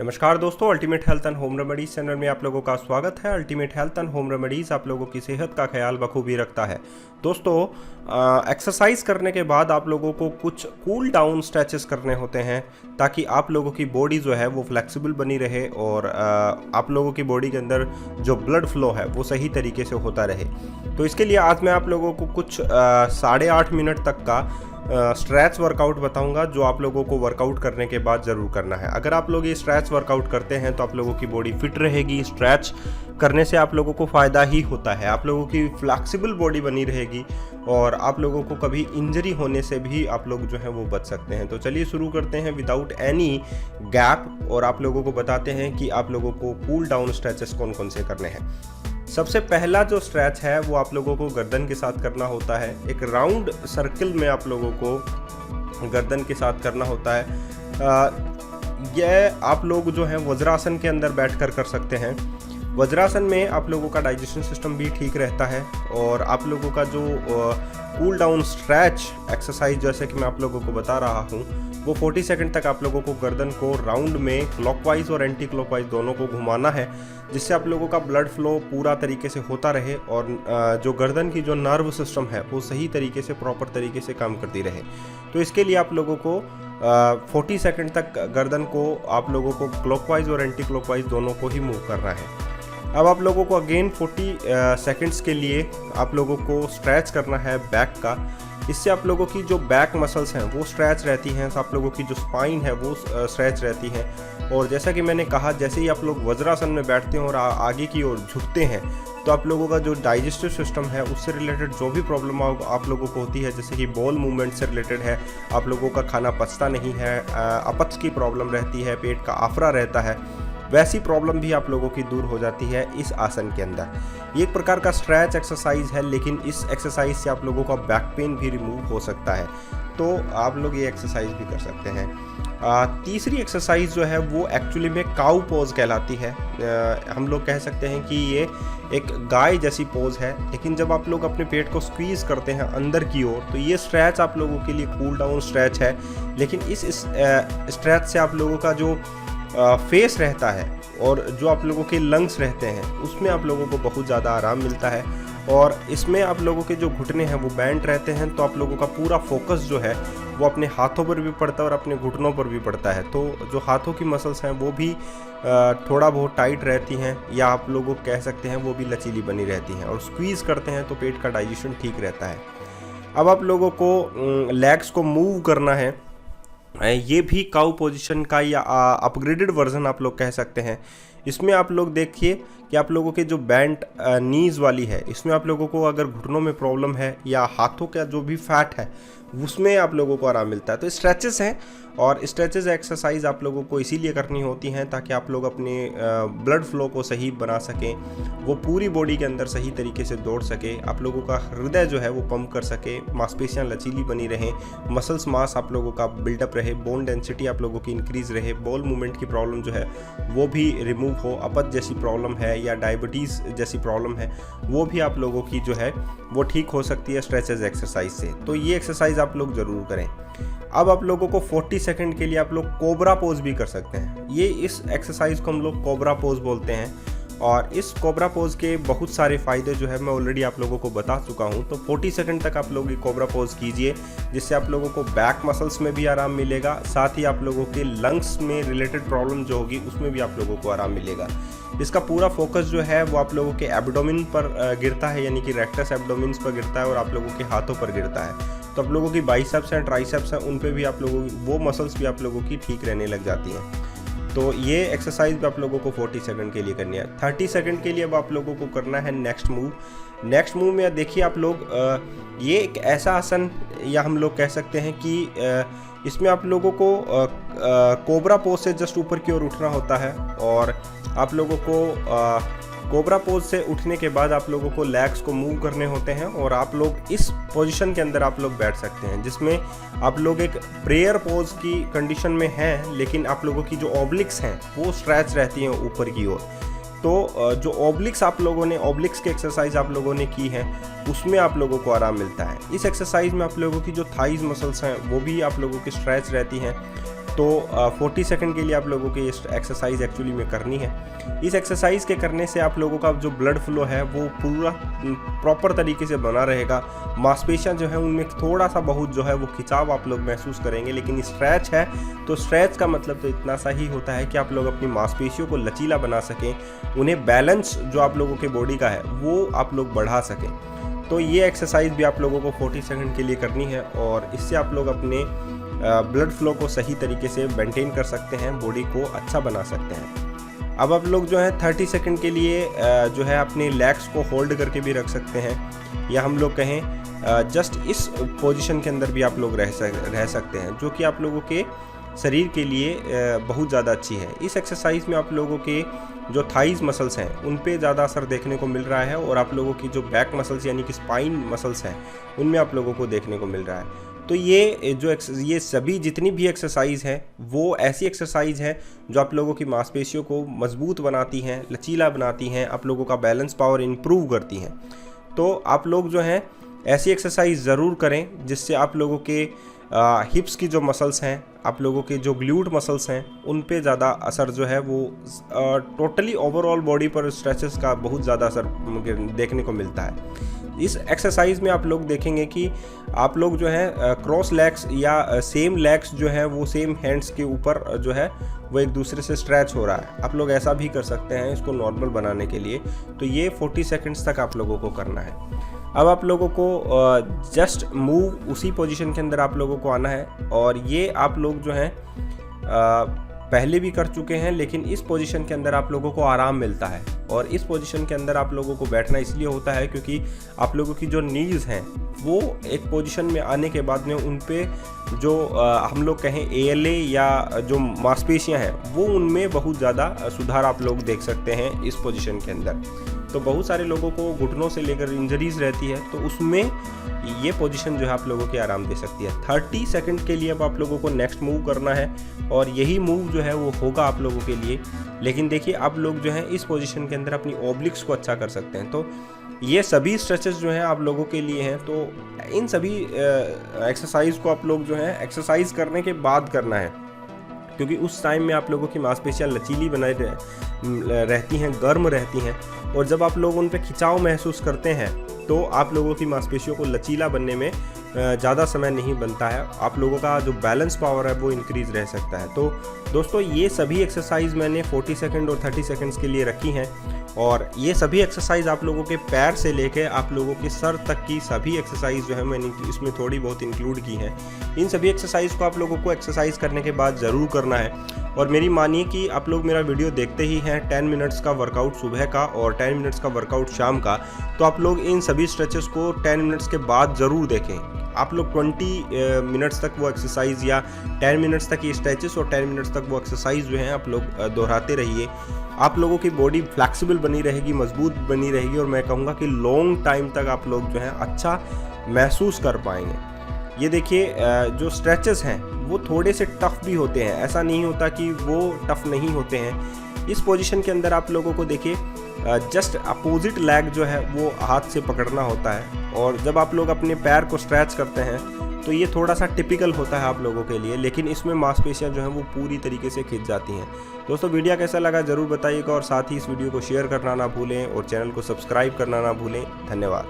नमस्कार दोस्तों, ultimate health and home remedies channel में आप लोगों का स्वागत है। Ultimate health and home remedies आप लोगों की सेहत का ख्याल बखूबी रखता है। दोस्तों, एक्सरसाइज करने के बाद आप लोगों को कुछ कूल डाउन स्ट्रेचेस करने होते हैं ताकि आप लोगों की बॉडी जो है वो फ्लेक्सिबल बनी रहे और आप लोगों की बॉडी के अंदर जो ब्लड फ्लो है वो सही तरीके से होता रहे। तो इसके लिए आज मैं आप लोगों को कुछ 8.5 मिनट तक का स्ट्रेच वर्कआउट बताऊंगा जो आप लोगों को वर्कआउट करने के बाद ज़रूर करना है। अगर आप लोग ये स्ट्रेच वर्कआउट करते हैं तो आप लोगों की बॉडी फिट रहेगी। स्ट्रेच करने से आप लोगों को फ़ायदा ही होता है, आप लोगों की फ्लेक्सिबल बॉडी बनी रहेगी और आप लोगों को कभी इंजरी होने से भी आप लोग जो है वो बच सकते हैं। तो चलिए शुरू करते हैं विदाउट एनी गैप और आप लोगों को बताते हैं कि आप लोगों को कूल डाउन स्ट्रेचेस कौन कौन से करने हैं। सबसे पहला जो स्ट्रेच है वो आप लोगों को गर्दन के साथ करना होता है। एक राउंड सर्कल में आप लोगों को गर्दन के साथ करना होता है। यह आप लोग जो है वज्रासन के अंदर बैठकर कर सकते हैं। वज्रासन में आप लोगों का डाइजेशन सिस्टम भी ठीक रहता है और आप लोगों का जो कूल डाउन स्ट्रेच एक्सरसाइज जैसे कि मैं आप लोगों को बता रहा हूँ वो 40 सेकंड तक आप लोगों को गर्दन को राउंड में क्लॉकवाइज और एंटी क्लॉकवाइज दोनों को घुमाना है, जिससे आप लोगों का ब्लड फ्लो पूरा तरीके से होता रहे और जो गर्दन की जो नर्व सिस्टम है वो सही तरीके से प्रॉपर तरीके से काम करती रहे। तो इसके लिए आप लोगों को 40 सेकंड तक गर्दन को आप लोगों को क्लॉकवाइज और एंटी क्लॉकवाइज दोनों को ही मूव करना है। अब आप लोगों को अगेन 40 सेकंड्स के लिए आप लोगों को स्ट्रेच करना है बैक का। इससे आप लोगों की जो बैक मसल्स हैं वो स्ट्रेच रहती हैं, तो आप लोगों की जो स्पाइन है वो स्ट्रेच रहती है। और जैसा कि मैंने कहा, जैसे ही आप लोग वज्रासन में बैठते हैं और आगे की ओर झुकते हैं तो आप लोगों का जो डाइजेस्टिव सिस्टम है उससे रिलेटेड जो भी प्रॉब्लम आप लोगों को होती है, जैसे कि बॉल मूवमेंट से रिलेटेड है, आप लोगों का खाना पचता नहीं है, अपच की प्रॉब्लम रहती है, पेट का आफरा रहता है, वैसी प्रॉब्लम भी आप लोगों की दूर हो जाती है इस आसन के अंदर। ये एक प्रकार का स्ट्रेच एक्सरसाइज है, लेकिन इस एक्सरसाइज से आप लोगों का बैक पेन भी रिमूव हो सकता है, तो आप लोग ये एक्सरसाइज भी कर सकते हैं। तीसरी एक्सरसाइज जो है वो एक्चुअली में काऊ पोज कहलाती है। हम लोग कह सकते हैं कि ये एक गाय जैसी पोज है, लेकिन जब आप लोग अपने पेट को स्क्वीज़ करते हैं अंदर की ओर तो ये स्ट्रेच आप लोगों के लिए कूल डाउन स्ट्रेच है। लेकिन इस स्ट्रेच से आप लोगों का जो फेस रहता है और जो आप लोगों के लंग्स रहते हैं उसमें आप लोगों को बहुत ज़्यादा आराम मिलता है और इसमें आप लोगों के जो घुटने हैं वो बैंड रहते हैं, तो आप लोगों का पूरा फोकस जो है वो अपने हाथों पर भी पड़ता है और अपने घुटनों पर भी पड़ता है। तो जो हाथों की मसल्स हैं वो भी थोड़ा बहुत टाइट रहती हैं, या आप लोगों को कह सकते हैं वो भी लचीली बनी रहती हैं, और स्क्वीज़ करते हैं तो पेट का डाइजेशन ठीक रहता है। अब आप लोगों को लेग्स को मूव करना है। ये भी काउ पोजीशन का या अपग्रेडेड वर्जन आप लोग कह सकते हैं। इसमें आप लोग देखिए कि आप लोगों के जो बैंड नीज़ वाली है, इसमें आप लोगों को अगर घुटनों में प्रॉब्लम है या हाथों का जो भी फैट है उसमें आप लोगों को आराम मिलता है। तो स्ट्रेचेस हैं और स्ट्रेचेस एक्सरसाइज आप लोगों को इसीलिए करनी होती हैं ताकि आप लोग अपने ब्लड फ्लो को सही बना सकें, वो पूरी बॉडी के अंदर सही तरीके से दौड़ सके, आप लोगों का हृदय जो है वो पंप कर सके, मांसपेशियां लचीली बनी रहें, मसल्स मास आप लोगों का बिल्डअप रहे, बोन डेंसिटी आप लोगों की इंक्रीज रहे, बॉल मूवमेंट की प्रॉब्लम जो है वो भी रिमूव हो, अपच जैसी प्रॉब्लम है या डायबिटीज़ जैसी प्रॉब्लम है वो भी आप लोगों की जो है वो ठीक हो सकती है स्ट्रेचेस एक्सरसाइज से। तो ये एक्सरसाइज आप लोग ज़रूर करें। अब आप लोगों को 40 सेकंड के लिए आप लोग कोबरा पोज भी कर सकते हैं। ये इस एक्सरसाइज को हम लोग कोबरा पोज बोलते हैं और इस कोबरा पोज के बहुत सारे फ़ायदे जो है मैं ऑलरेडी आप लोगों को बता चुका हूँ। तो 40 सेकंड तक आप लोग ये कोबरा पोज कीजिए, जिससे आप लोगों को बैक मसल्स में भी आराम मिलेगा, साथ ही आप लोगों के लंग्स में रिलेटेड प्रॉब्लम जो होगी उसमें भी आप लोगों को आराम मिलेगा। इसका पूरा फोकस जो है वो आप लोगों के एब्डोमेन पर गिरता है, यानी कि रेक्टस एब्डोमेन्स पर गिरता है और आप लोगों के हाथों पर गिरता है। तो आप लोगों की बाइसेप्स हैं, ट्राइसेप्स हैं, उन पे भी आप लोगों की वो मसल्स भी आप लोगों की ठीक रहने लग जाती हैं। तो ये एक्सरसाइज भी आप लोगों को 40 सेकंड के लिए करनी है। 30 सेकंड के लिए अब आप लोगों को करना है नेक्स्ट मूव। नेक्स्ट मूव में देखिए आप लोग, ये एक ऐसा आसन या हम लोग कह सकते हैं कि इसमें आप लोगों को कोबरा पोज से जस्ट ऊपर की ओर उठना होता है और आप लोगों को कोबरा पोज से उठने के बाद आप लोगों को लेग्स को मूव करने होते हैं और आप लोग इस पोजीशन के अंदर आप लोग बैठ सकते हैं, जिसमें आप लोग एक प्रेयर पोज की कंडीशन में हैं, लेकिन आप लोगों की जो ऑब्लिक्स हैं वो स्ट्रेच रहती हैं ऊपर की ओर। तो जो ऑब्लिक्स आप लोगों ने ऑब्लिक्स की एक्सरसाइज आप लोगों ने की है उसमें आप लोगों को आराम मिलता है। इस एक्सरसाइज में आप लोगों की जो थाइज मसल्स हैं वो भी आप लोगों की स्ट्रेच रहती हैं तो 40 सेकंड के लिए आप लोगों को ये एक्सरसाइज एक्चुअली में करनी है। इस एक्सरसाइज के करने से आप लोगों का जो ब्लड फ्लो है वो पूरा प्रॉपर तरीके से बना रहेगा। मांसपेशियां जो है उनमें थोड़ा सा बहुत जो है वो खिंचाव आप लोग महसूस करेंगे, लेकिन स्ट्रेच है तो स्ट्रेच का मतलब तो इतना सा ही होता है कि आप लोग अपनी मांसपेशियों को लचीला बना सकें, उन्हें बैलेंस जो आप लोगों के बॉडी का है वो आप लोग बढ़ा सकें। तो ये एक्सरसाइज भी आप लोगों को 40 सेकंड के लिए करनी है और इससे आप लोग अपने ब्लड फ्लो को सही तरीके से मेंटेन कर सकते हैं, बॉडी को अच्छा बना सकते हैं। अब आप लोग जो है 30 सेकंड के लिए जो है अपने लेग्स को होल्ड करके भी रख सकते हैं, या हम लोग कहें जस्ट इस पोजीशन के अंदर भी आप लोग रह सकते हैं, जो कि आप लोगों के शरीर के लिए बहुत ज़्यादा अच्छी है। इस एक्सरसाइज में आप लोगों के जो थाइज मसल्स हैं उन पे ज़्यादा असर देखने को मिल रहा है और आप लोगों की जो बैक मसल्स यानी कि स्पाइन मसल्स हैं उनमें आप लोगों को देखने को मिल रहा है। तो ये सभी जितनी भी एक्सरसाइज हैं वो ऐसी एक्सरसाइज हैं जो आप लोगों की मांसपेशियों को मजबूत बनाती हैं, लचीला बनाती हैं, आप लोगों का बैलेंस पावर इम्प्रूव करती हैं। तो आप लोग जो हैं ऐसी एक्सरसाइज ज़रूर करें जिससे आप लोगों के हिप्स की जो मसल्स हैं, आप लोगों के जो ग्लूट मसल्स हैं उन पे ज़्यादा असर जो है वो टोटली ओवरऑल बॉडी पर स्ट्रेचेस का बहुत ज़्यादा असर देखने को मिलता है। इस एक्सरसाइज में आप लोग देखेंगे कि आप लोग जो है क्रॉस लेग्स या सेम लेग्स जो है वो सेम हैंड्स के ऊपर जो है वो एक दूसरे से स्ट्रेच हो रहा है। आप लोग ऐसा भी कर सकते हैं इसको नॉर्मल बनाने के लिए। तो ये 40 सेकंड्स तक आप लोगों को करना है। अब आप लोगों को जस्ट मूव उसी पोजीशन के अंदर आप लोगों को आना है और ये आप लोग जो हैं पहले भी कर चुके हैं, लेकिन इस पोजीशन के अंदर आप लोगों को आराम मिलता है। और इस पोजीशन के अंदर आप लोगों को बैठना इसलिए होता है क्योंकि आप लोगों की जो नीज़ हैं वो एक पोजीशन में आने के बाद में उन पे जो हम लोग कहें ALA या जो मांसपेशियां हैं वो उनमें बहुत ज़्यादा सुधार आप लोग देख सकते हैं इस पोजीशन के अंदर। तो बहुत सारे लोगों को घुटनों से लेकर इंजरीज रहती है, तो उसमें ये पोजीशन जो है आप लोगों के आराम दे सकती है। 30 सेकंड के लिए अब आप लोगों को नेक्स्ट मूव करना है और यही मूव जो है वो होगा आप लोगों के लिए। लेकिन देखिए आप लोग जो है इस पोजीशन के अंदर अपनी ओब्लिक्स को अच्छा कर सकते हैं। तो ये सभी स्ट्रेचेस जो हैं आप लोगों के लिए हैं। तो इन सभी एक्सरसाइज को आप लोग जो है एक्सरसाइज करने के बाद करना है, क्योंकि उस टाइम में आप लोगों की मांसपेशियां लचीली बनाई रहती हैं, गर्म रहती हैं, और जब आप लोग उन पे खिंचाव महसूस करते हैं तो आप लोगों की मांसपेशियों को लचीला बनने में ज़्यादा समय नहीं बनता है। आप लोगों का जो बैलेंस पावर है वो इंक्रीज़ रह सकता है। तो दोस्तों ये सभी एक्सरसाइज मैंने 40 सेकंड और 30 सेकंड्स के लिए रखी हैं, और ये सभी एक्सरसाइज आप लोगों के पैर से लेकर आप लोगों के सर तक की सभी एक्सरसाइज जो है मैंने इसमें थोड़ी बहुत इंक्लूड की हैं। इन सभी एक्सरसाइज को आप लोगों को एक्सरसाइज करने के बाद ज़रूर करना है। और मेरी मानिए कि आप लोग मेरा वीडियो देखते ही हैं 10 मिनट्स का वर्कआउट सुबह का और 10 मिनट्स का वर्कआउट शाम का, तो आप लोग इन सभी स्ट्रेचेस को 10 मिनट्स के बाद ज़रूर देखें। आप लोग 20 मिनट्स तक वो एक्सरसाइज या 10 मिनट्स तक ये स्ट्रेचेस और 10 मिनट्स तक वो एक्सरसाइज जो हैं आप लोग दोहराते रहिए। आप लोगों की बॉडी फ्लेक्सिबल बनी रहेगी, मजबूत बनी रहेगी, और मैं कहूँगा कि लॉन्ग टाइम तक आप लोग जो हैं अच्छा महसूस कर पाएंगे। ये देखिए जो स्ट्रेचेस हैं वो थोड़े से टफ़ भी होते हैं, ऐसा नहीं होता कि वो टफ़ नहीं होते हैं। इस पोजीशन के अंदर आप लोगों को देखिए जस्ट अपोजिट लेग जो है वो हाथ से पकड़ना होता है, और जब आप लोग अपने पैर को स्ट्रेच करते हैं तो ये थोड़ा सा टिपिकल होता है आप लोगों के लिए, लेकिन इसमें मांसपेशियां जो हैं वो पूरी तरीके से खिंच जाती हैं। दोस्तों वीडियो कैसा लगा ज़रूर बताइएगा, और साथ ही इस वीडियो को शेयर करना ना भूलें और चैनल को सब्सक्राइब करना ना भूलें। धन्यवाद।